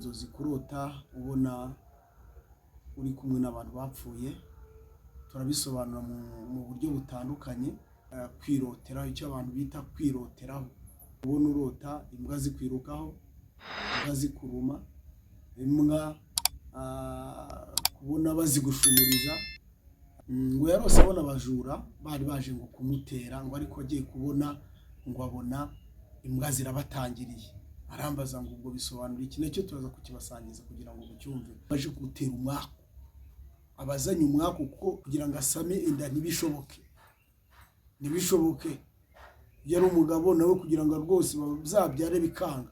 inzozi kurota ubona uri kumwe n'abantu bapfuye, turabisobanura mu buryo butandukanye. Kwirotera, icyo abantu bita kwiroteraho, ubona urota imbwa zikwirukaho, imbwa zikuruma, imbwa kubona bazigushumuriza, ngo yarose abona abajura bari baje ngo kumutera, ngo ariko agiye kubona ngo abona imbwa zirabatangiriye. Arambaza ngo ubwo bisobanura iki? Nacyo turaza kukibasangiza kugira ngo mucyumve. Baje gutera umwaku, abazanye umwaku kuko kugira ngo asame inda ntibishoboke, yari umugabo nawe kugira ngo rwose bazabyare bikanga.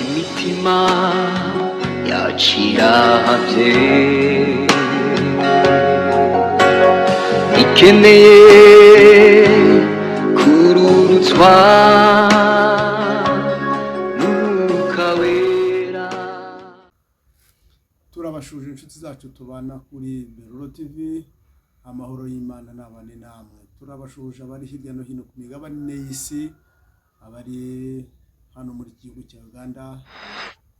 Imitima yaciravye ikeneye kururutswa n'Umwuka Wera. Turabashuje inshuti zacu tubana kuri Beruro TV, amahoro y'Imana n'abane namwe. Turabashuje abari hirya no hino ku migabane y'isi, abari hano muri gihugu cya Uganda,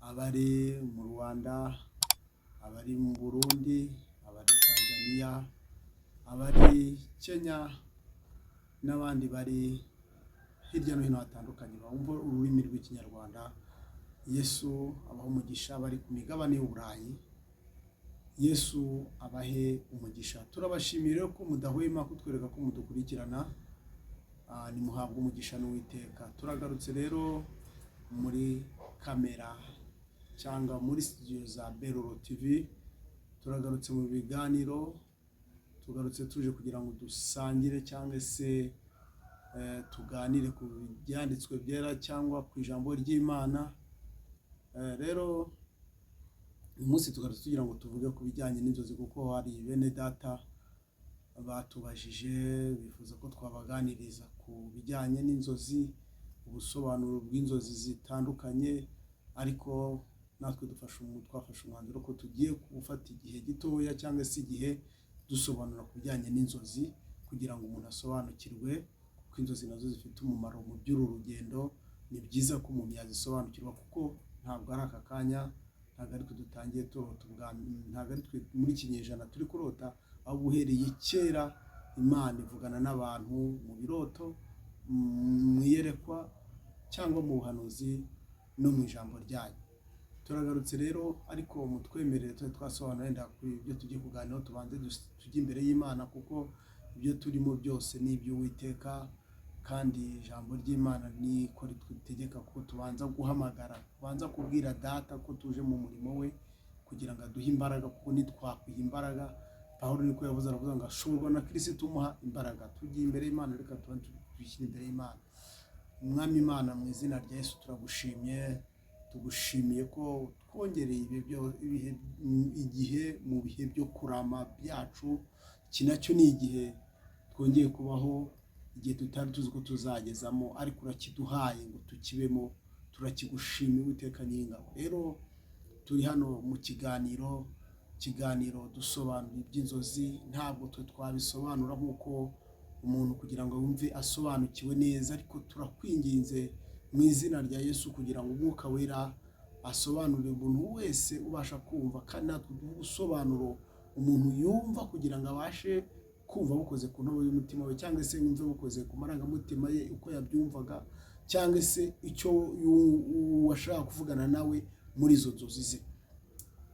abari mu Rwanda, abari mu Burundi, abari Tanzania, abari Kenya n'abandi bari hirya no hino hatandukanye bumva ururimi rw'Ikinyarwanda. Yesu abaho umugisha. Bari ku migabane y'Uburayi, Yesu abahe umugisha. Turabashimira ko mudahwema kutwereka ko mudukurikirana, nimuhabwe umugisha n'Uwiteka. Turagarutse rero muri kamera cyangwa muri studio za Beruro TV, turagarutse mu biganiro, tugarutse tuje kugira ngo dusangire cyangwa se tuganire ku byanditswe byera cyangwa ku ijambo ry'Imana. Rero uyu munsi tugarutse tugira ngo tuvuge ku bijyanye n'inzozi, kuko hari bene data batubajije bifuza ko twabaganiriza ku bijyanye n'inzozi, ubusobanuro bw'inzozi zitandukanye, ariko natwe twafashe umwanzuro ko tugiye gufata igihe gitoya cyangwa se igihe dusobanura ku bijyanye n'inzozi kugira ngo umuntu asobanukirwe, kuko inzozi nazo zifite umumaro mu by'uru rugendo. Ni byiza ko umuntu yazisobanukirwa kuko ntabwo ari aka kanya, ntabwo ari twe dutangiye turota ntabwo ari twe muri kinyejana turi kurota, ahubwo uhereye kera Imana ivugana n'abantu mu biroto, mu iyerekwa cyangwa mu buhanuzi no mu ijambo ryayo. Turagarutse rero, ariko mutwemerere twasobanura wenda ku ibyo tugiye kuganiraho, tubanze tujye imbere y'Imana, kuko ibyo turimo byose ni iby'Uwiteka, kandi ijambo ry'Imana niko ritwitegeka ko tubanza guhamagara, tubanza kubwira Data ko tuje mu murimo we kugira ngo aduhe imbaraga, kuko nitwakwiha imbaraga, Pawulo niko yavuze, aravuga ngo ashobora na Kristo umuha imbaraga. Tugiye imbere y'Imana, reka twishyire imbere y'Imana. Umwami Imana, mu izina rya Yesu tugushimiye ko twongereye igihe mu bihe byo kurama byacu. Iki nacyo ni igihe twongeye kubaho, igihe tutari tuzi ko tuzagezamo, ariko urakiduhaye ngo tukibemo. Turakigushimiye Uwiteka Nyiringabo. Rero turi hano mu kiganiro dusobanura iby'inzozi. Ntabwo twe twabisobanura nk'uko umuntu kugira ngo yumve asobanukiwe neza, ariko turakwinginze mu izina rya Yesu kugira ngo Umwuka Wera asobanurire umuntu wese ubasha kumva, kandi natwe duhe ubusobanuro umuntu yumva kugira ngo abashe kumva bukoze ku ntobo y'umutima we, cyangwa se yumve bukoze ku marangamutima ye uko yabyumvaga, cyangwa se icyo washaka kuvugana nawe muri izo nzozi ze.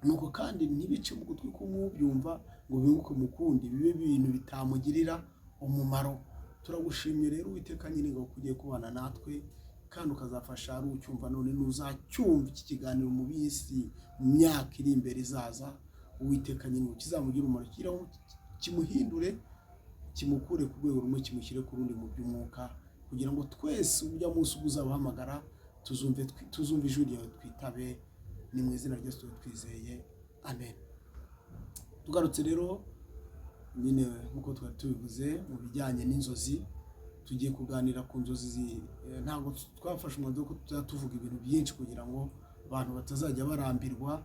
Nuko kandi ntibice mu gutwi k'umubyumva ngo binguke mu kundi, bibe ibintu bitamugirira umumaro. Turagushimiye rero Uwiteka Nyiringabo ko ugiye kubana natwe, kandi ukazafasha ari ucyumva none n'uzacyumva iki kiganiro mu bisi mu myaka iri imbere izaza. Uwiteka Nyiringabo kizamugira umumaro, kimuhindure, kimukure ku rwego rumwe kimushyire ku rundi mu by'umwuka, kugira ngo twese ujya munsi uzabahamagara tuzumve ijwi ryawe twitabe. Ni mu izina rya Yesu twizeye, amen. Tugarutse rero nyine nk'uko twari tubivuze mu bijyanye n'inzozi, tugiye kuganira ku nzozi. Ntabwo twafashe umwanzuro ko tuvuga ibintu byinshi kugira ngo abantu batazajya barambirwa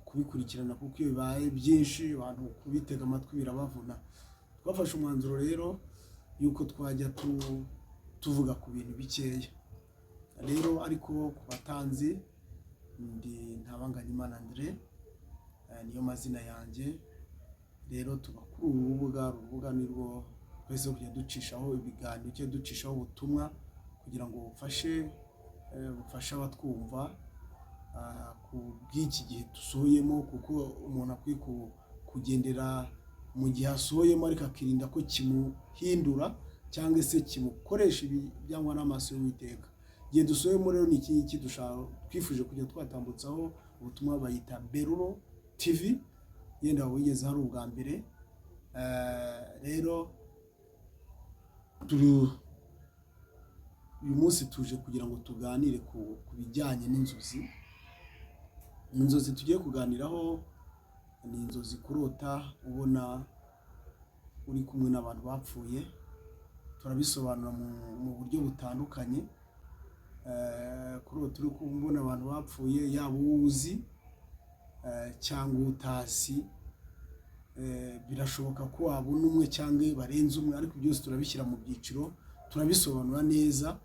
kubikurikirana, kuko iyo bibaye byinshi abantu kubitega amatwi birabavuna. Twafashe umwanzuro rero yuko twajya tuvuga ku bintu bikeya. rero ariko ku batanzi ndi Ntabanganyimana André, niyo mazina yanjye. Rero tuba kuri uru rubuga nirwo twese kujya ducishaho ibiganiro cyo ducishaho ubutumwa kugira ngo bufashe abatwumva ku bw'iki gihe dusohoyemo, kuko umuntu akwiye kugendera mu gihe asohoyemo ariko akirinda ko kimuhindura cyangwa se kimukoresha ibyangwa n'amaso y'Uwiteka. Igihe dusohoyemo rero ni iki twifuje kujya twatambutsaho ubutumwa bayita Berulo TV, yenda wigeze hari ubwa mbere. Rero uyu munsi tuje kugira ngo tuganire ku bijyanye n'inzozi. Inzozi tugiye kuganiraho ni inzozi kurota ubona uri kumwe n'abantu bapfuye. Turabisobanura mu buryo butandukanye. Kurota uri kubona abantu bapfuye, yaba uwuzi cyangwa utazi. Birashoboka ko wabona umwe cyangwa barenze umwe, ariko byose turabishyira mu byiciro, turabisobanura neza.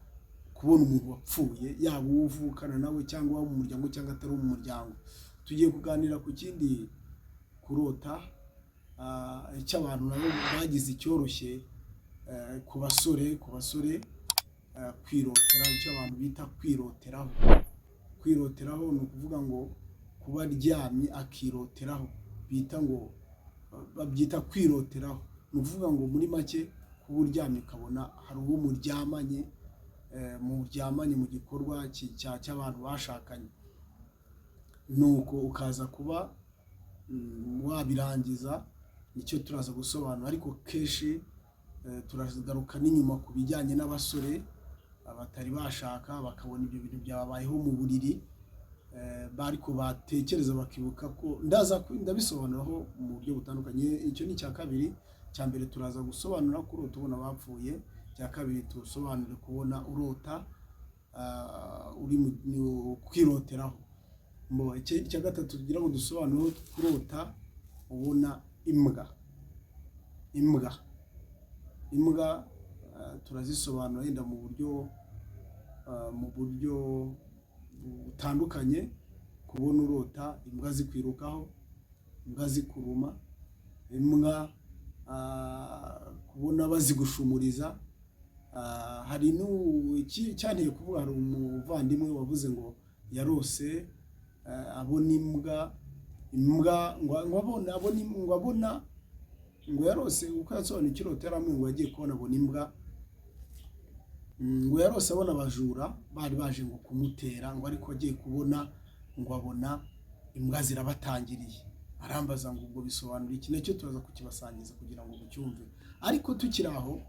Kubona umuntu wapfuye, yaba uvukana nawe cyangwa mu muryango cyangwa atari mu muryango. Tugiye kuganira ku kindi kurota, icy'abantu nabo bagize icyoroshye ku basore kwirotera, icyo abantu bita kwiroteraho. Kwiroteraho ni ukuvuga ngo kuba aryamye akiroteraho, babyita kwiroteraho. Ni ukuvuga ngo muri make kuba uryamye ukabona hari uwo muryamanye mu gikorwa cy'abantu bashakanye, nuko ukaza kuba wabirangiza. Nicyo turaza gusobanura, ariko kenshi turagaruka n'inyuma ku bijyanye n'abasore batari bashaka, bakabona ibyo bintu byababayeho mu buriri, ariko batekereza bakibuka ko ndabisobanuraho mu buryo butandukanye. Icyo ni icya kabiri. Cya mbere turaza gusobanura kurota ubona bapfuye, cya kabiri tusobanure kubona urota uri kwiroteraho. Icya gatatu tugira ngo dusobanure kurota ubona imbwa. Turazisobanura yenda mu buryo butandukanye. Kubona urota imbwa zikwirukaho, imbwa zikuruma, imbwa kubona bazigushumuriza. Hari cyanteye kuvuga, hari umuvandimwe wavuze ngo yarose abona imbwa ngo yarose uko yasobanura ikirota yaramwe ngo yagiye kubona abona imbwa, ngo yarose abona abajura bari baje ngo kumutera, ngo ariko agiye kubona ngo abona imbwa zirabatangiriye. Arambaza ngo ubwo bisobanura iki? Nacyo turaza kukibasangiza kugira ngo mucyumve. Ariko tukiri aho,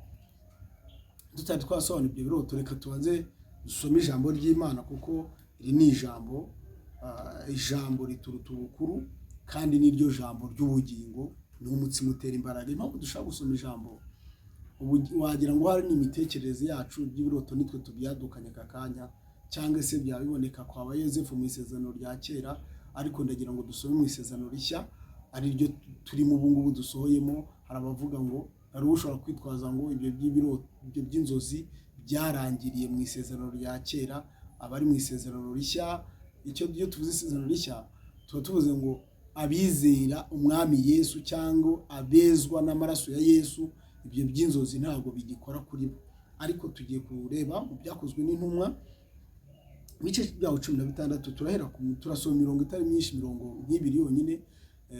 tutari twasobanura ibyo biroto, reka tubanze dusome ijambo ry'Imana, kuko iri ni ijambo rituruta ubukuru, kandi niryo jambo ry'ubugingo, ni umutsima utera imbaraga. Impamvu dushaka gusoma ijambo, wagira ngo hari n'imitekerereze yacu by'ibiroto nitwe tubyadukanye aka kanya, cyangwa se byaba biboneka kwa Yozefu mu isezerano rya kera, ariko ndagira ngo dusome mu isezerano rishya, ari ryo turimo ubu ngubu dusohoyemo. Hari abavuga ngo hari ushobora kwitwaza ngo ibyo by'inzozi byarangiriye mu isezerano rya kera, abari mu isezerano rishya. Iyo tuvuze isezerano rishya, tuba tuvuze ngo abizera umwami Yesu cyangwa abezwa n'amaraso ya Yesu, ibyo by'inzozi ntabwo bigikora kuri bo. Ariko tugiye kureba mu byakozwe n'intumwa, ibice byaho 16, turasoma imirongo itari myinshi, mirongo nk'ibiri yonyine.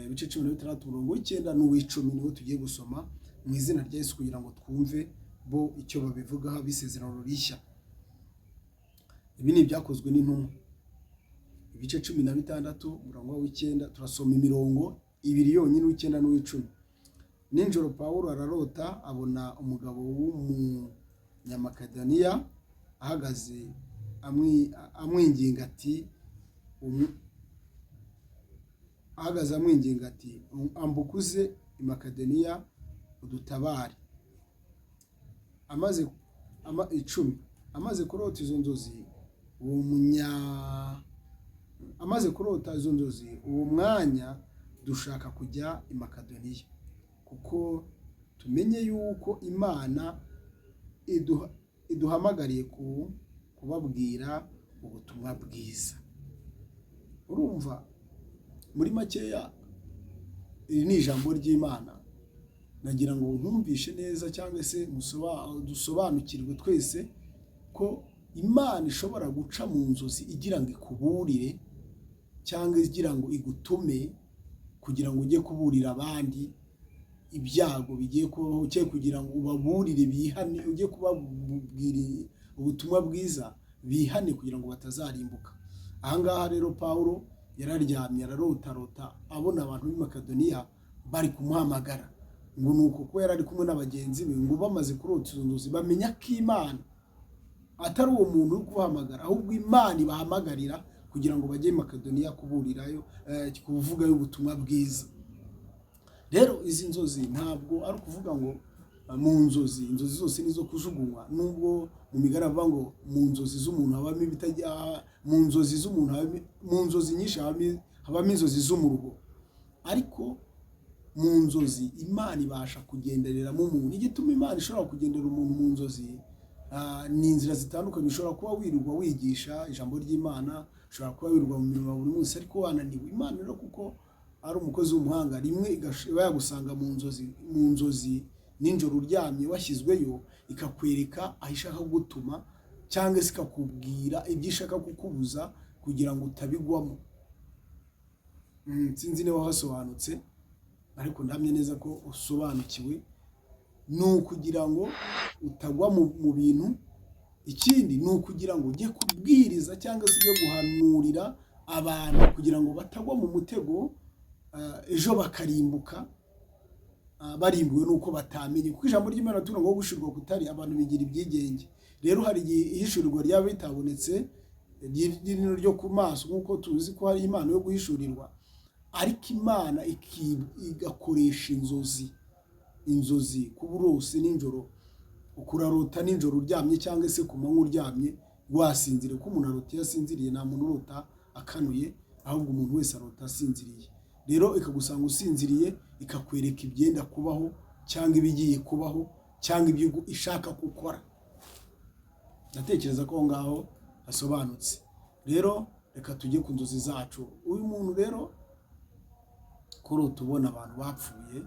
Ibice 16 umurongo w'9 n'uw'10 niho tugiye gusoma mu izina rya Yesu, kugira ngo twumve bo icyo babivugaho ab'isezerano rishya. Ibi ni ibyakozwe n'intumwa, ibice 16 umurongo w'9. Turasoma imirongo ibiri yonyine, w'9 n'uw'10. Ninjoro Pawulo ararota abona umugabo w'umunyamakedoniya ahagaze amwinginga ati, ambukuze i Makedoniya udutabare. Amaze kurota izo nzozi, uwo mwanya dushaka kujya i Makedoniya, kuko tumenye yuko Imana iduhamagariye kubabwira ubutumwa bwiza. Urumva, muri makeya iri ni ijambo ry'Imana, nagira ngo nkumvishe neza cyangwa se dusobanukirwe twese ko Imana ishobora guca mu nzozi igira ngo ikuburire cyangwa igira ngo igutume kugira ngo ujye kuburira abandi ibyago bigiye kubaho, cye kugira ngo ubaburire bihane, ujye kubabwira ubutumwa bwiza bihane kugira ngo batazarimbuka. Ahangaha rero Pawulo yararyamye ararotarota abona abantu b'i Makedoniya bari kumuhamagara, ngo nuko kuko yari ari kumwe n'abagenzi be, ngo bamaze kurota izo nzozi bamenya ko Imana atari uwo muntu uri kubahamagara, ahubwo Imana ibahamagarira kugira ngo bajye i Makedoniya kuburirayo, kuvugayo ubutumwa bwiza. Rero izi nzozi ntabwo ari ukuvuga ngo mu nzozi, inzozi zose nizo kujugunywa, nubwo mu migani avuga ngo mu nzozi z'umuntu habamo ibitajya, mu nzozi z'umuntu mu nzozi nyinshi habamo inzozi z'umuruho, ariko mu nzozi Imana ibasha kugendereramo umuntu. Igituma Imana ishobora kugendera umuntu mu nzozi ni inzira zitandukanye. Ushobora kuba wirirwa wigisha ijambo ry'Imana, ushobora kuba wirirwa mu mirimo buri munsi ariko wananiwe. Imana rero kuko ari umukozi w'umuhanga, rimwe iba yagusanga mu nzozi ninjoro uryamye washyizweyo, ikakwereka aho ishaka gutuma cyangwa se ikakubwira ibyo ishaka kukubuza kugira ngo utabigwamo. Sinzi niba hasobanutse, ariko ndamye neza ko usobanukiwe. Ni ukugira ngo utagwa mu bintu, ikindi ni ukugira ngo ujye kubwiriza cyangwa se ujye guhanurira abantu kugira ngo batagwa mu mutego ejo bakarimbuka barimbuwe nuko batamenye. Kuko ijambo ry'Imana tuvuga ngo gushirwa kutari abantu bigira ibyigenge. Rero hari ihishurirwa ryaba bitabonetse ryo ku maso, nk'uko tuzi ko hari impano yo guhishurirwa, ariko Imana igakoresha inzozi kuba urose nijoro, ukurarota nijoro uryamye cyangwa se ku manywa uryamye wasinziriye. Ko umuntu arota yasinziriye, nta muntu urota akanuye, ahubwo umuntu wese arota asinziriye. Rero ikagusanga usinziriye, ikakwereka ibyenda kubaho cyangwa ibigiye kubaho cyangwa ibyo ishaka gukora. Ndatekereza ko ngaho hasobanutse. Rero reka tujye ku nzozi zacu. Uyu muntu rero kuri tubona abantu bapfuye,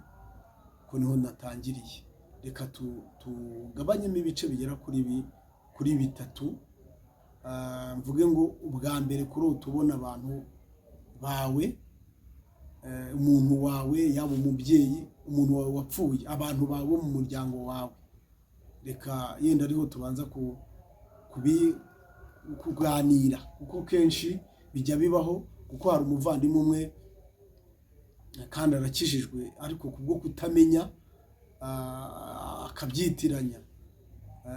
ko niho natangiriye. Reka tugabanyemo ibice bigera kuri bitatu. Mvuge ngo ubwa mbere kuri tubona abantu bawe, umuntu wawe, yaba umubyeyi, umuntu wawe wapfuye, abantu bawe mu muryango wawe. Reka yenda ariho tubanza kuganira, kuko kenshi bijya bibaho, kuko hari umuvandimwe umwe kandi arakijijwe ariko kubwo kutamenya akabyitiranya.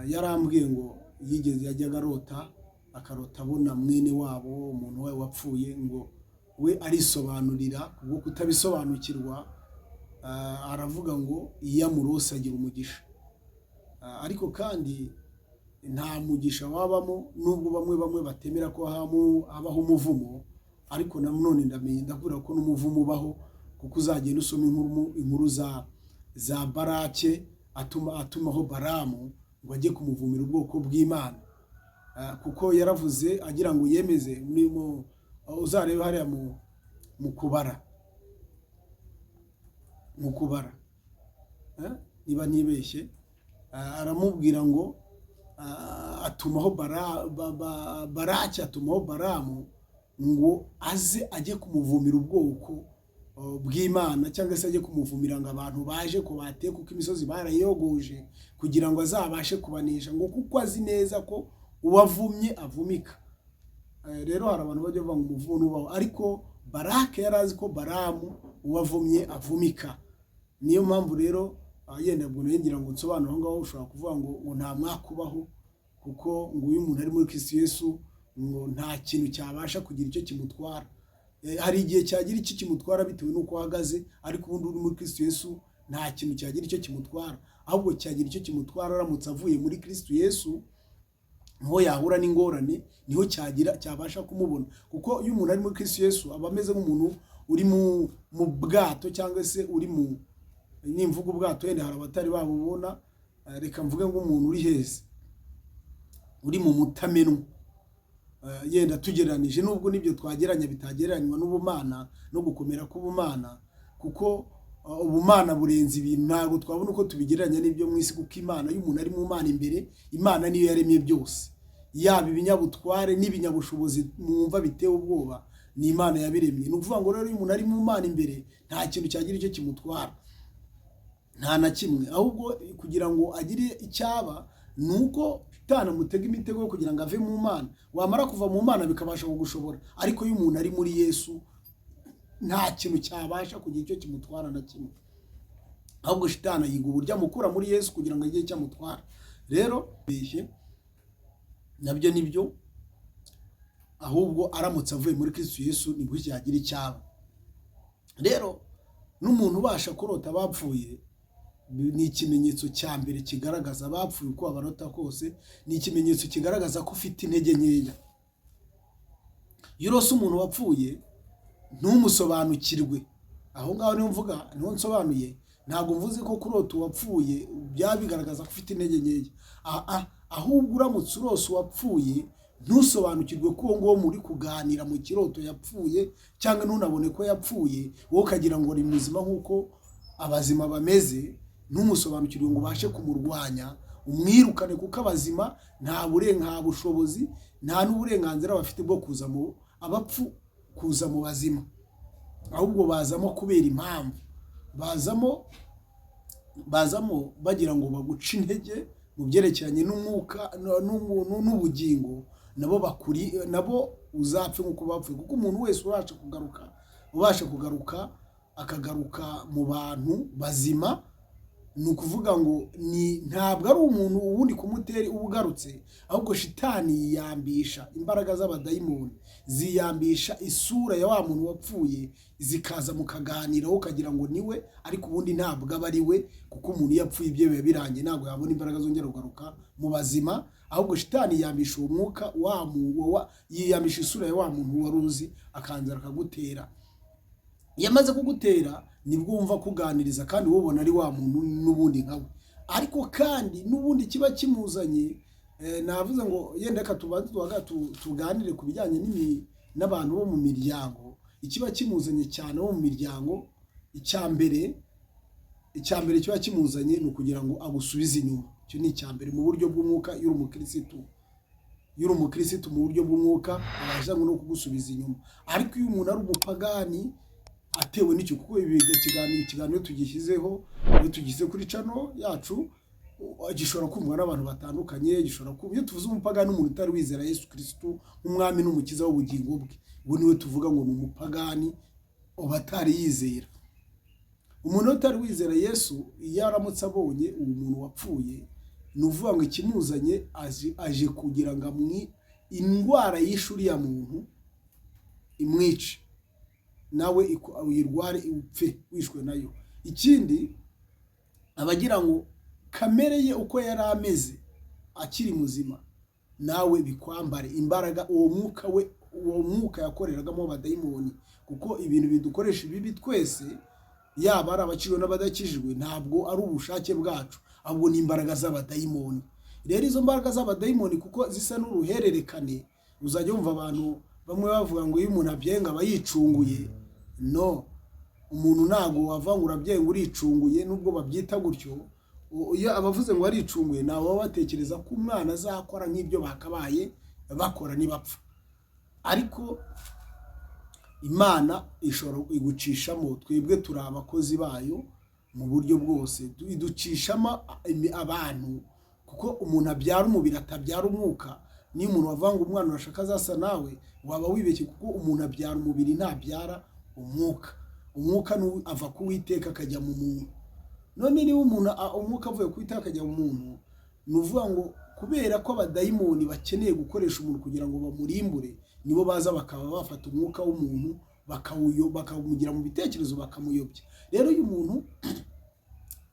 Yarambwiye ngo yajyaga akarota abona mwene wabo, umuntu wawe wapfuye, ngo we arisobanurira kubwo kutabisobanukirwa, aravuga ngo iyo amurose agira umugisha. Ariko kandi nta mugisha wabamo, nubwo bamwe batemera ko habaho umuvumo, ariko nanone ndakubwira ko n'umuvumo ubaho, kuko uzagenda usoma inkuru za Barake atumaho Baramu ngo ajye kumuvumira ubwoko bw'Imana, kuko yaravuze agira ngo yemeze. Uzarebe hariya mu kubara niba nibeshye, aramubwira ngo atumaho Barake atumaho Baramu ngo aze ajye kumuvumira ubwoko bw'Imana, cyangwa se ajye kumuvumira ngo abantu baje ko bateye, kuko imisozi barayogoje kugira ngo azabashe kubanesha, ngo kuko azi neza ko uwavumye avumika. Rero hari abantu bajya bavuga ngo umuvumo nubaho, ariko Barake yari azi ko Baramu uwavumye avumika. Niyo mpamvu rero yenda ngo ngira ngo nsobanure aho ngaho, ushobora kuvuga ngo nta mwaka ubaho, kuko ngo uyu muntu ari muri Kristo Yesu, ngo nta kintu cyabasha kugira icyo kimutwara. Hari igihe cyagira icyo kimutwara bitewe n'uko ahagaze, ariko ubundi uri muri Kristo Yesu nta kintu cyagira icyo kimutwara, ahubwo cyagira icyo kimutwara aramutse avuye muri Kristo Yesu. Niho yahura n'ingorane, niho cyabasha kumubona, kuko iyo umuntu ari muri Kristo Yesu aba ameze nk'umuntu uri mu bwato, cyangwa se uri nimvuga ubwato, yenda hari abatari babubona, reka mvuge nk'umuntu uri heza. uri mu mutamenwa. Yenda tugereranije nubwo nibyo twageranya bitagereranywa n'ubumana no gukomera k'ubumana, kuko ubumana burenze ibintu, ntabwo twabona uko tubigereranya n'ibyo mu isi, kuko Imana iyo umuntu ari mu Mana imbere, Imana niyo yaremye byose, yaba ibinyabutware n'ibinyabushobozi mwumva biteye ubwoba, ni Imana yabiremye. Ni ukuvuga ngo rero iyo umuntu ari mu Mana imbere, nta kintu cyagira icyo kimutwara, nta na kimwe. Ahubwo kugira ngo agire icyaba ni uko Satani amutega imitego yo kugira ngo ave mu Mana, wamara kuva mu Mana bikabasha kugushobora. Ariko iyo umuntu ari muri Yesu, nta kintu cyabasha kugira icyo kimutwara na kimwe, ahubwo Satani yiga uburyo amukura muri Yesu kugira ngo agire icyo amutwara. Rero bishye nabyo nibyo, ahubwo aramutse avuye muri Kristo Yesu nibwo yagira icyaba. Rero n'umuntu ubasha kurota abapfuye, ni ikimenyetso cya mbere kigaragaza abapfuye uko abarota kose, ni ikimenyetso kigaragaza ko ufite intege nkeya. Iyo urose umuntu wapfuye ntumusobanukirwe, aho ngaho niho mvuga, niho nsobanuye, ntabwo mvuze ko kurota uwapfuye byaba bigaragaza ko ufite intege nkeya. Ahubwo uramutse urose uwapfuye ntusobanukirwe ko uwo nguwo muri kuganira mu kiroto yapfuye, cyangwa ntunabone ko yapfuye, wowe ukagira ngo ni muzima nk'uko abazima bameze, ntumusobanukirwe ngo ubashe kumurwanya umwirukane, kuko abazima nta bushobozi nta n'uburenganzira bafite bwo kuza mu abapfu, kuza mu bazima, ahubwo bazamo kubera impamvu, bazamo bagira ngo baguce intege mu byerekeranye n'umwuka n'ubugingo, nabo uzapfe nk'uko bapfuye. Kuko umuntu wese ubasha kugaruka akagaruka mu bantu bazima, ni ukuvuga ngo ntabwo ari umuntu ubundi kumutera ubugarutse, ahubwo Satani yiyambisha imbaraga z'abadayimoni, ziyambisha isura ya wa muntu wapfuye, zikaza mukaganiraho ukagira ngo niwe, ariko ubundi ntabwo aba ari we, kuko umuntu yapfuye ibyo biba birangiye, ntabwo yabona imbaraga zongera kugaruka mu bazima. Ahubwo Satani yiyambisha uwo mwuka yiyambisha isura ya wa muntu wari uzi, akanza akagutera. Iyo amaze kugutera nibwo wumva kuganiriza, kandi ubona ari wa muntu n'ubundi nkawe. Ariko kandi n'ubundi kiba kimuzanye, navuze ngo yenda reka tubanze tuganire ku bijyanye n'abantu bo mu miryango. Ikiba kimuzanye cyane bo mu miryango, icya mbere kiba kimuzanye ni ukugira ngo agusubize inyuma. Icyo ni icya mbere mu buryo bw'umwuka. Iyo uri umukirisitu mu buryo bw'umwuka, abasha no kugusubiza inyuma. Ariko iyo umuntu ari umupagani atewe n'icyo, kuko ikiganiro tugishyizeho, iyo tugize kuri channel yacu, gishobora kumvwa n'abantu batandukanye. Gishobora kumva, iyo tuvuze umupagani, umuntu utari wizera Yesu Kristo nk'umwami n'umukiza w'ubugingo bwe, ubu niwe tuvuga ngo ni umupagani, uba atari yizera. Umuntu utari wizera Yesu, iyo aramutse abonye uwo muntu wapfuye, ni uvuga ngo ikimuzanye aje kugira ngo indwara y'ishuri ya muntu imwice, nawe uyirware upfe wishwe nayo. Ikindi, abagira ngo kamere ye uko yari ameze akiri muzima, nawe bikwambare imbaraga uwo mwuka yakoreragamo abadayimoni. Kuko ibintu bidukoresha ibibi twese, yaba ari abakijijwe n'abadakijijwe, ntabwo ari ubushake bwacu, ahubwo ni imbaraga z'abadayimoni. Rero izo mbaraga z'abadayimoni kuko zisa n'uruhererekane, uzajya wumva abantu bamwe bavuga ngo iyo umuntu abyenga aba yicunguye. No, umuntu ntabwo wavanga urabyenga uricunguye, nubwo babyita gutyo. Iyo abavuze ngo aricunguye, nabo baba batekereza ko umwana azakora nk'ibyo bakabaye bakora nibapfa. Ariko Imana ishobora igucishamo, twebwe turi abakozi bayo mu buryo bwose, iducishamo abantu, kuko umuntu abyara umubiri atabyara umwuka. Niyo umuntu wavanga umwana urashaka azasa nawe, waba wibeshye, kuko umuntu abyara umubiri ntabyara umwuka. Umwuka ava ku Uwiteka akajya mu muntu. None niba umwuka avuye ku Uwiteka akajya mu muntu, ni uvuga ngo kubera ko abadayimoni bakeneye gukoresha umuntu kugira ngo bamurimbure, nibo baza bakaba bafata umwuka w'umuntu bakawumugira mu bitekerezo bakamuyobya. Rero uyu muntu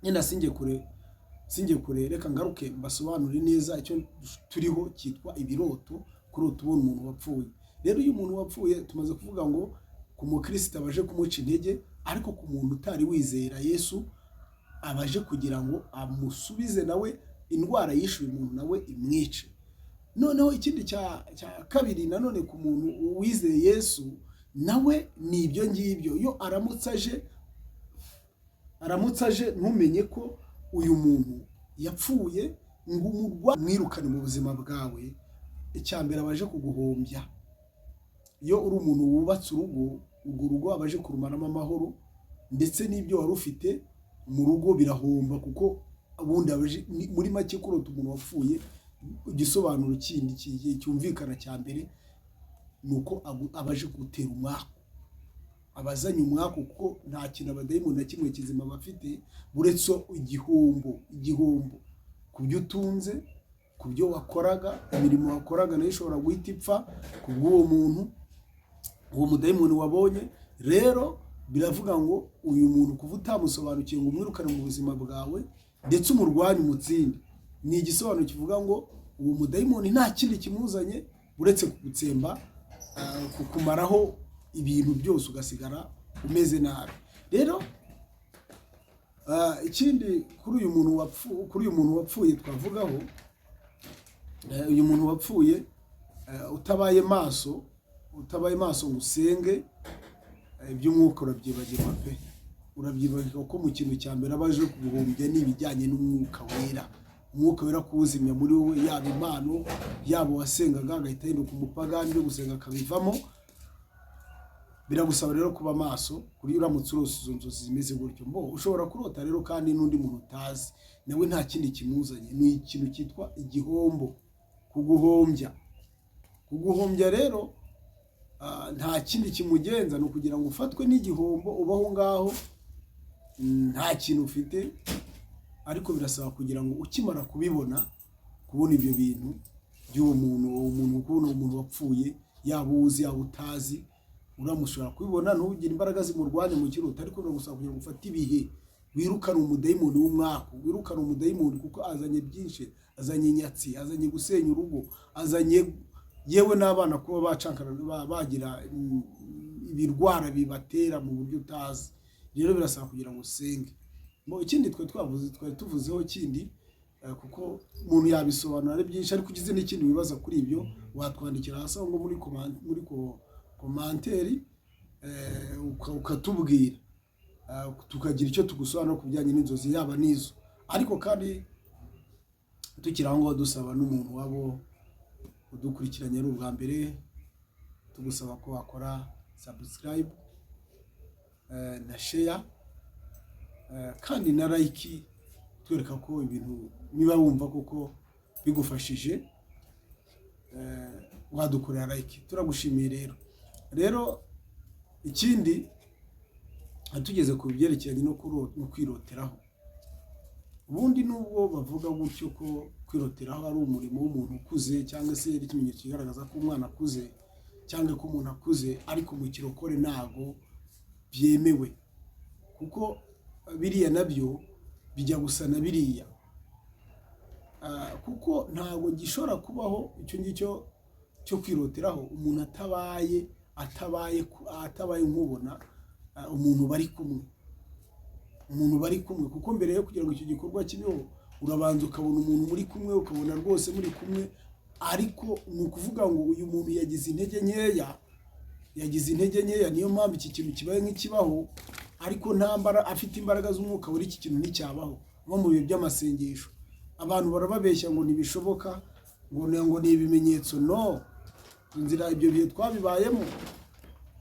nyina singe kure, reka ngaruke mbasobanure neza icyo turiho cyitwa ibiroto, kurota ubona umuntu wapfuye. Rero uyu muntu wapfuye tumaze kuvuga ngo ku mukristo abaje kumuca intege, ariko ku muntu utari wizera Yesu abaje kugira ngo amusubize nawe indwara yishuye umuntu nawe imwice. noneho ikindi cya kabiri nanone ku muntu wizeye Yesu nawe ni ibyo ngibyo. Iyo aramutse aje ntumenye ko uyu muntu yapfuye ngo mwirukane mu buzima bwawe, icyambere abaje kuguhombya. Iyo uri umuntu wubatse urugo, urwo rugo abaje kurumaramo amahoro, ndetse n'ibyo wari ufite mu rugo birahomba, kuko ubundi muri make kurota umuntu wapfuye, igisobanuro kindi cyumvikana cya mbere ni uko abaje gutera umwaku, abazanye umwaku, kuko nta kintu abadayimoni na kimwe kizima bafite buretse igihombo ku byo utunze, ku byo wakoraga, imirimo wakoraga nayo ishobora guhita ipfa ku bw'uwo muntu, uwo mudayimoni wabonye. Rero biravuga ngo uyu muntu kuva utamusobanukiye ngo umwirukane mu buzima bwawe ndetse umurwanye umutsinde, ni igisobanuro kivuga ngo uwo mudayimoni nta kindi kimuzanye uretse kugutsemba, kukumaraho ibintu byose ugasigara umeze nabi. Rero ikindi kuri uyu muntu wapfuye twavugaho, uyu muntu wapfuye utabaye maso ngo usenge, iby'umwuka urabyibagirwa pe, urabyibagirwa ko mu kintu cya mbere abaje kuguhombya ni ibijyanye n'umwuka wera. Umwuka wera kuwuzimya muri wowe, yaba impano, yaba wasengaga agahita ahinduka umupagani, byo gusenga akabivamo. Biragusaba rero kuba maso kuri uramutse urose izo nzozi zimeze gutyo. Ushobora kurota rero kandi n'undi muntu utazi, nawe nta kindi kimuzanye, ni ikintu cyitwa igihombo, kuguhombya rero nta kindi kimugenza, ni ukugira ngo ufatwe n'igihombo, ubaho ngaho nta kintu ufite. Ariko birasaba kugira ngo ukimara kubona ibyo bintu by'uwo muntu, kubona umuntu wapfuye, yaba uzi yaba utazi, uramushobora kubibona, ntugire imbaraga zimurwanya mu kiruta, ariko biragusaba kugira ngo ufate ibihe, wirukane umudayimoni w'umwaku, wirukane umudayimoni, kuko azanye byinshi, azanye inyatsi, azanye gusenya urugo, azanye yewe n'abana kuba bagira ibirwara bibatera mu buryo utazi. Rero birasaba kugira ngo usenge. Ikindi twari tuvuzeho kindi, kuko umuntu yabisobanura ari byinshi, ariko ugize n'ikindi wibaza kuri ibyo watwandikira hasi aho ngo muri komanteri, ukatubwira, tukagira icyo tugusobanura ku bijyanye n'inzozi yaba n'izo. Ariko kandi tukiri aho ngaho dusaba n'umuntu wabo udukurikiranye ari ubwa mbere, tugusaba ko wakora subscribe na share, kandi na like, twereka ko ibintu niba wumva koko bigufashije, wadukorera like, turagushimiye. Rero ikindi tugeze ku byerekeranye no kwiroteraho. Ubundi nubwo bavuga gutyo ko kwiroteraho ari umurimo w'umuntu ukuze, cyangwa se ari ikimenyetso kigaragaza ko umwana akuze cyangwa ko umuntu akuze, ariko mu kirokore ntago byemewe, kuko biriya nabyo bijya gusa na biriya, kuko ntago gishobora kubaho icyo ngicyo cyo kwiroteraho umuntu atabaye nkubona umuntu bari kumwe, kuko mbere yo kugira ngo icyo gikorwa kibeho urabanza ukabona umuntu muri kumwe, ukabona rwose muri kumwe. Ariko ni ukuvuga ngo uyu muntu yagize intege nkeya, niyo mpamvu iki kintu kibaye nk'ikibaho, ariko afite imbaraga z'umwuka wera, iki kintu nticyabaho. Nko mu bihe by'amasengesho abantu barababeshya ngo ntibishoboka, ngo ni ibimenyetso. No, inzira ibyo bihe twabibayemo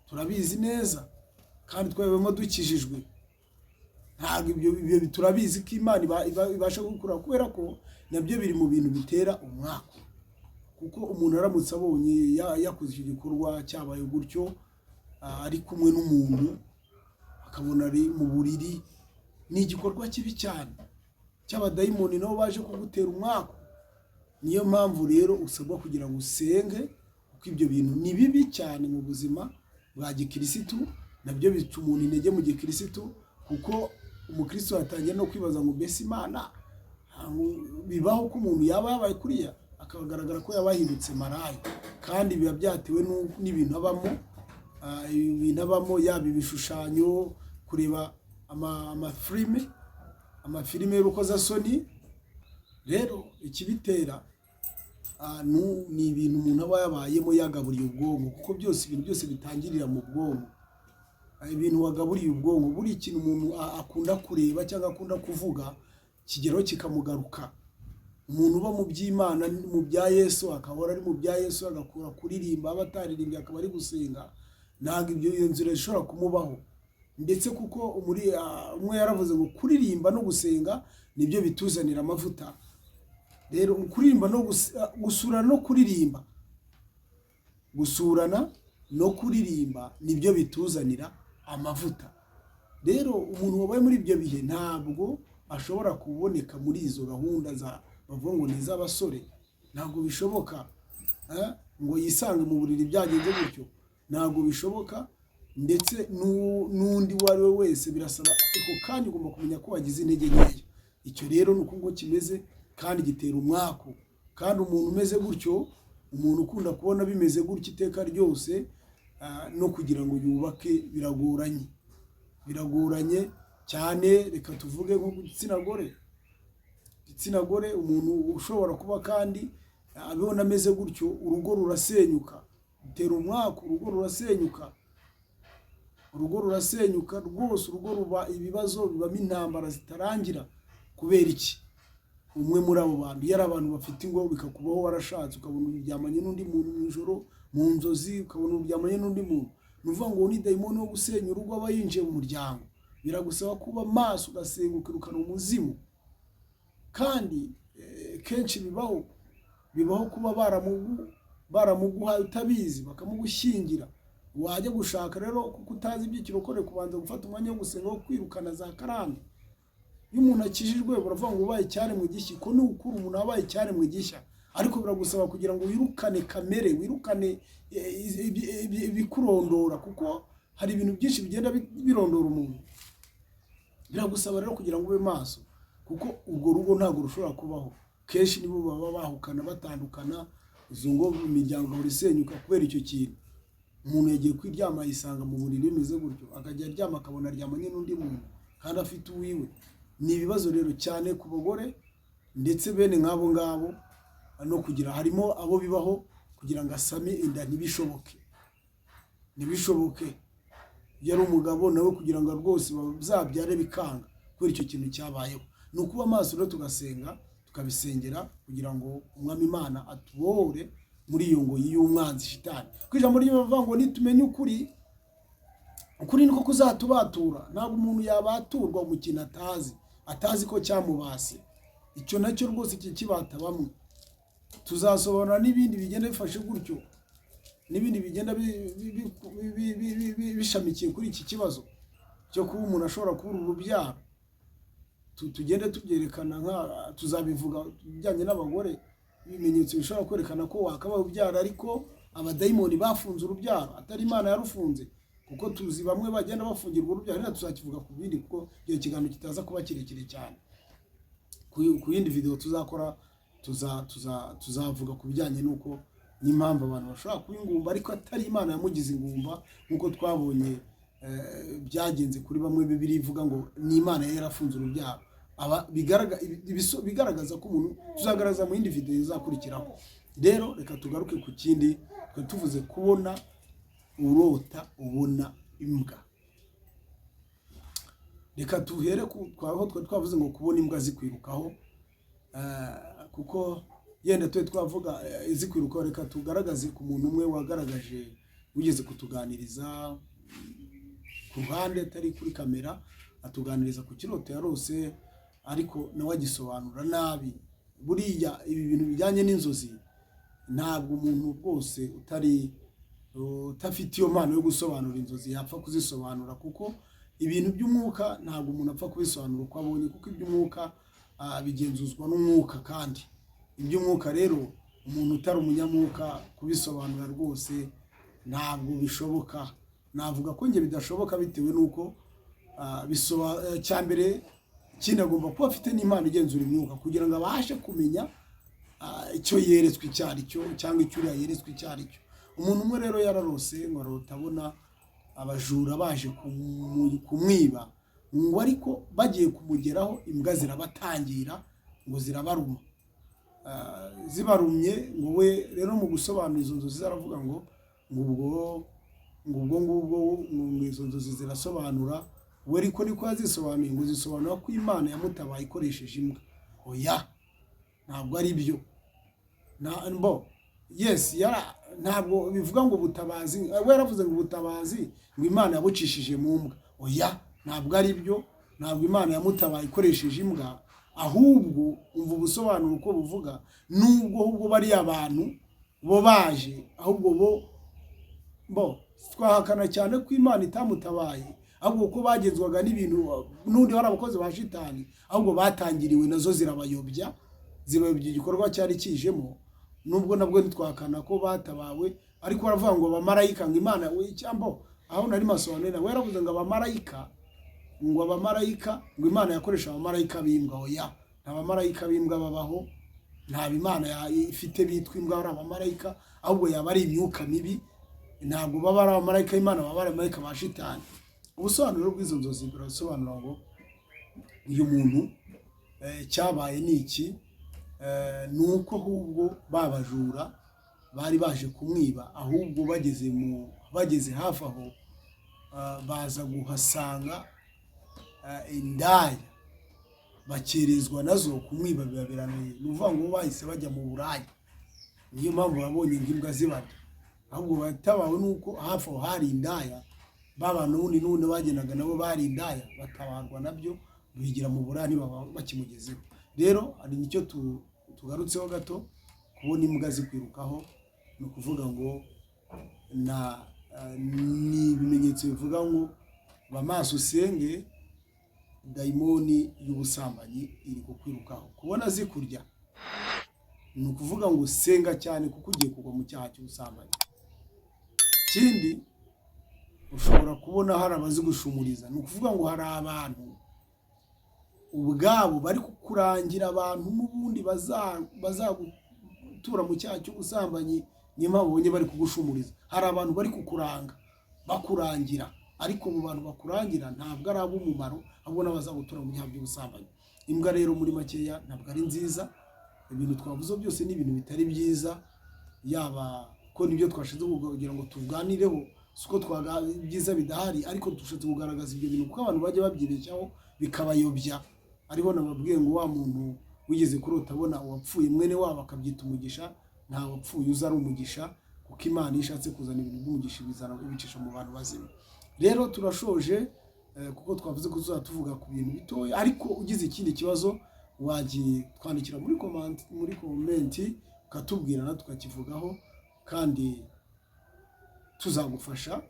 turabizi neza, kandi twabibemo dukijijwe. Ntabwo ibyo turabizi ko Imana ibasha gukura, kubera ko nabyo biri mu bintu bitera umwaku. Kuko umuntu aramutse abonye yakoze icyo gikorwa cyabaye gutyo, ari kumwe n'umuntu akabona ari mu buriri, ni igikorwa kibi cyane cy'abadayimoni nabo baje kugutera umwaku. Niyo mpamvu rero usabwa kugira ngo usenge, kuko ibyo bintu ni bibi cyane mu buzima bwa gikirisitu, nabyo bica umuntu intege mu gikirisitu, kuko umukristo yatangiye no kwibaza ngo mbese Imana bibaho ko umuntu yaba yabaye kuriya, akagaragara ko yabahindutse maraya, kandi biba byatewe n'ibintu abamo, yaba ibishushanyo, kureba amafilime y'urukozasoni. Rero ikibitera ni ibintu umuntu aba yabayemo yagaburiye ubwonko, kuko ibintu byose bitangirira mu bwonko. Ibintu wagaburiye ubwonko, buri ikintu umuntu akunda kureba cyangwa akunda kuvuga kigeraho kikamugaruka. Umuntu uba mu by'Imana, mu bya Yesu, akahora ari mu bya Yesu, agakura kuririmba, aba ataririmbye akaba ari gusenga, ntabwo iyo nzira ishobora kumubaho. Ndetse kuko umwe yaravuze ngo kuririmba no gusenga nibyo bituzanira amavuta. Rero kuririmba no gusurana no kuririmba, gusurana no kuririmba nibyo bituzanira amavuta. Rero umuntu wabaye muri ibyo bihe ntabwo ashobora kuboneka muri izo gahunda bavuga ngo ni iz'abasore. Ntabwo bishoboka ngo yisange mu buriri byagenze gutyo, ntabwo bishoboka. Ndetse n'undi uwo ari we wese birasaba ako kanya ugomba kumenya ko wagize intege nkeya. Icyo rero ni uko ngo kimeze, kandi gitera umwaku. Kandi umuntu umeze gutyo, umuntu ukunda kubona bimeze gutyo iteka ryose, no kugira ngo yubake biragoranye cyane. Reka tuvuge nko ku gitsina gore, umuntu ushobora kuba kandi abibona ameze gutyo, urugo rurasenyuka, bitera umwaku, urugo rurasenyuka rwose. Urugo ruba ibibazo, bibamo intambara zitarangira. Kubera iki? Umwe muri abo bantu, yari abantu bafite ingo, bikakubaho warashatse ukabona uryamanye n'undi muntu mu ijoro, mu nzozi ukabona uryamanye n'undi muntu. Ni ukuvuga ngo ni dayimoni wo gusenya urugo aba yinjiye mu muryango. Biragusaba kuba maso, ugasenga, ukirukana umuzimu. Kandi kenshi bibaho kuba baramuguhaye utabizi, bakamugushyingira. Wajya gushaka rero kuko utazi iby'ikirokore, kubanza gufata umwanya wo gusenga, wo kwirukana za karande. Iyo umuntu akijijwe baravuga ngo ubaye icyaremwe gishya. Ko ni ukuri umuntu wabaye icyaremwe gishya, ariko biragusaba kugira ngo wirukane kamere, wirukane ibikurondora, kuko hari ibintu byinshi bigenda birondora umuntu. Biragusaba rero kugira ngo ube maso, kuko urwo rugo ntabwo rushobora kubaho. Kenshi nibo baba bahukana, batandukana, izo ngo imiryango isenyuka kubera icyo kintu. Umuntu yagiye kwiryama yisanga mu buriri bimeze gutyo, akajya aryama akabona aryamanye n'undi muntu kandi afite uwiwe. Ni ibibazo rero cyane ku bagore, ndetse bene nk'abo ngabo no kugira, harimo abo bibaho kugira ngo asame inda ntibishoboke. Iyo ari umugabo nawe kugira ngo rwose bazabyare bikanga kubera icyo kintu cyabayeho. Ni ukuba amaso rero tugasenga, tukabisengera kugira ngo Umwami Imana atubohore muri iyo ngoyi y'umwanzi shitani. Ku ijambo ry'Imana ngo nitumenye ukuri niko kuzatubatura. Ntabwo umuntu yabaturwa mu kintu atazi ko cyamubase. Icyo nacyo rwose kibata bamwe. Tuzasobanura n'ibindi bigenda bifashe gutyo, n'ibindi bigenda bishamikiye kuri iki kibazo cyo kuba umuntu ashobora kubura urubyaro. Tugende tubyerekana, tuzabivuga bijyanye n'abagore, ibimenyetso bishobora kwerekana ko wakabaye ubyara ariko abadayimoni bafunze urubyaro, atari Imana yarufunze. Kuko tuzi bamwe bagenda bafungirwa urubyaro. Rero tuzakivuga ku bindi, kuko iyo kiganiro kitaza kuba kirekire cyane. Ku yindi video tuzakora tuzavuga ku bijyanye n'uko n'impamvu abantu bashobora kuba ingumba ariko atari Imana yamugize ingumba, nk'uko twabonye byagenze kuri bamwe. Bibiliya ivuga ngo ni Imana yarafunze urubyaro. Bigaragaza ko umuntu, tuzagaragaza mu yindi video izakurikiraho. Rero reka tugaruke ku kindi, tuvuze kubona urota ubona imbwa. Reka tuhere twavuze ngo kubona imbwa zikwirukaho, kuko yenda twavuga izikwirukaho. Reka tugaragaze ku muntu umwe wagaragaje, ugeze kutuganiriza ku ruhande atari kuri kamera, atuganiriza ku kiroto yarose, ariko nawe agisobanura nabi. Buriya ibi bintu bijyanye n'inzozi, ntabwo umuntu rwose utafite iyo mpano yo gusobanura inzozi yapfa kuzisobanura, kuko ibintu by'umwuka ntabwo umuntu apfa kubisobanura uko abonye, kuko iby'umwuka bigenzuzwa n'umwuka. Kandi iby'umwuka rero umuntu utari umunyamwuka kubisobanura rwose ntabwo bishoboka. Navuga ko nge bidashoboka bitewe n'uko cyambere kindi agomba kuba afite n'impano igenzura imyuka, kugira ngo abashe kumenya icyo yeretswe icyo ari cyo, cyangwa icyo uriya yeretswe icyo ari cyo. Umuntu umwe rero yararose ngo arota abona abajura baje kumwiba, ngo ariko bagiye kumugeraho imbwa zirabatangira ngo zirabaruma. zibarumye ngo we rero mu gusobanura izo nzozi zaravuga ngo ngubwo izo nzozi zirasobanura we ariko niko yazisobanuye ngo zisobanura ko Imana yamutabaye ikoresheje imbwa. Oya, ntabwo ari byo. Yes, ntabwo bivuga ngo ubutabazi, we yaravuze ngo ubutabazi ngo Imana yabucishije mu mbwa. Oya, ntabwo ari byo. Ntabwo Imana yamutabaye ikoresheje imbwa, ahubwo umva ubusobanuro uko buvuga, nubwo bari abantu bo baje, ahubwo bo twahakana cyane ko Imana itamutabaye, ahubwo ko bagenzwaga n'ibintu n'undi bari abakozi ba shitani, ahubwo batangiriwe nazo zirabayobya igikorwa cyari kijemo. Nubwo nabwo ntitwakana ko batabawe, ariko baravuga ngo abamarayika, ngo Imana we cyambo aho nari masobanurira, we yaravuze ngo abamarayika, ngo Imana yakoresha abamarayika b'imbwa. Oya, nta bamarayika b'imbwa babaho, nta Imana ifite bitwa imbwa ari abamarayika, ahubwo yaba ari imyuka mibi. Ntabwo baba ari abamarayika Imana, baba ari abamarayika ba shitani. Ubusobanuro bw'izo nzozi burasobanura ngo uyu muntu cyabaye ni iki, nuko ahubwo babajura bari baje kumwiba, ahubwo bageze hafi aho baza guhasanga indaya, bakerezwa nazo kumwiba bibaberaniye. Nuvuga ngo bahise bajya mu buraya, niyo mpamvu babonye imbwa zibarya. Ahubwo batabawe nuko hafi aho hari indaya, baba n'undi bagendaga nabo bari indaya, batabarwa nabyo bigira mu buraya baba bakimugezeho. Rero hari nicyo tugarutseho gato, kubona imbwa zikwirukaho, ni ukuvuga ngo ni ibimenyetso bivuga ngo bamaso usenge dayimoni y'ubusambanyi iri kukwirukaho. Kubona zikurya ni ukuvuga ngo senga cyane, kuko ugiye kugwa mu cyaha cy'ubusambanyi. Ikindi ushobora kubona hari abazigushumuriza, ni ukuvuga ngo hari abantu ubwabo bari kukurangira abantu n'ubundi bazagutura mu cyaha cy'ubusambanyi. Niyo mpamvu ubonye bari kugushumuriza. Hari abantu bari kukuranga bakurangira, ariko mu bantu bakurangira ntabwo ari ab'umumaro, ahubwo n'abazagutura mu cyaha by'ubusambanyi. Imbwa rero muri makeya ntabwo ari nziza. Ibintu twavuze byose ni ibintu bitari byiza, yaba ko nibyo twashize kugira ngo tuganireho, suko byiza bidahari, ariko dushatse kugaragaza ibyo bintu kuko abantu bajya babyibeshyaho bikabayobya. Ariho nababwiye ngo wa muntu wigeze kurota abona uwapfuye mwene wabo akabyita umugisha. Nta wapfuye uza ari umugisha, kuko Imana ishatse kuzana ibintu by'umugisha ibicisha mu bantu bazima. Rero turashoje, kuko twavuze ko tuzatuvuga ku bintu bitoya, ariko ugize ikindi kibazo twandikira muri komenti ukatubwira na tukakivugaho, kandi tuzagufasha,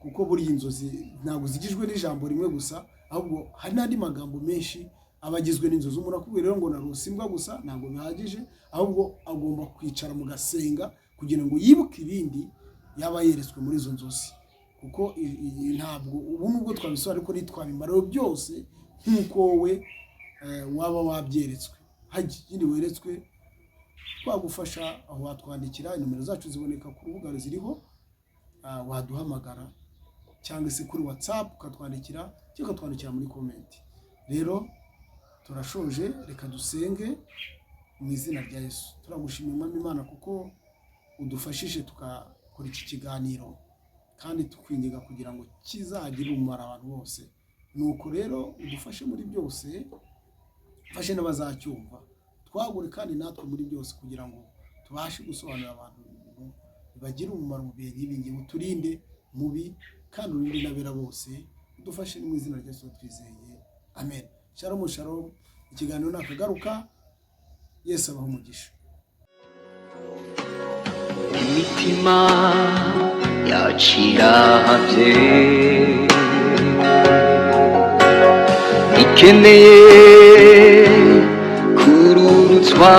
kuko buri inzozi ntabwo zigijwe n'ijambo rimwe gusa, ahubwo hari n'andi magambo menshi abagizwe n'inzozi. Umuntu akubwira rero ngo narose imbwa gusa ntabwo bihagije, ahubwo agomba kwicara mu gasenga kugira ngo yibuke ibindi yaba yeretswe muri izo nzozi, kuko ntabwo ubu nubwo twabisobanura ariko ntitwabimaraho byose nk'uko wowe waba wabyeretswe. Hagiye ikindi weretswe twagufasha, aho watwandikira. Nomero zacu ziboneka ku rubuga ziriho, waduhamagara cyangwa se kuri WhatsApp ukatwandikira, cyangwa ukatwandikira muri komenti. Rero turashoje, reka dusenge mu izina rya Yesu. Turagushimira Imana kuko udufashije tukakora iki kiganiro, kandi tukwinginga kugira ngo kizagire umumaro abantu bose. Nuko rero udufashe muri byose, fashe n'abazacyumva, twagure kandi natwe muri byose, kugira ngo tubashe gusobanurira abantu ibintu bibagire umumaro mu bihe nk'ibi ngibi. Uturinde mubi kandi urinde n'abera bose, udufashe mu izina rya Yesu twizeye, amen. Shalom shalom. Ikiganiro nakagaruka. Yesu abaho umugisha. Imitima yaciravye ikeneye kururutswa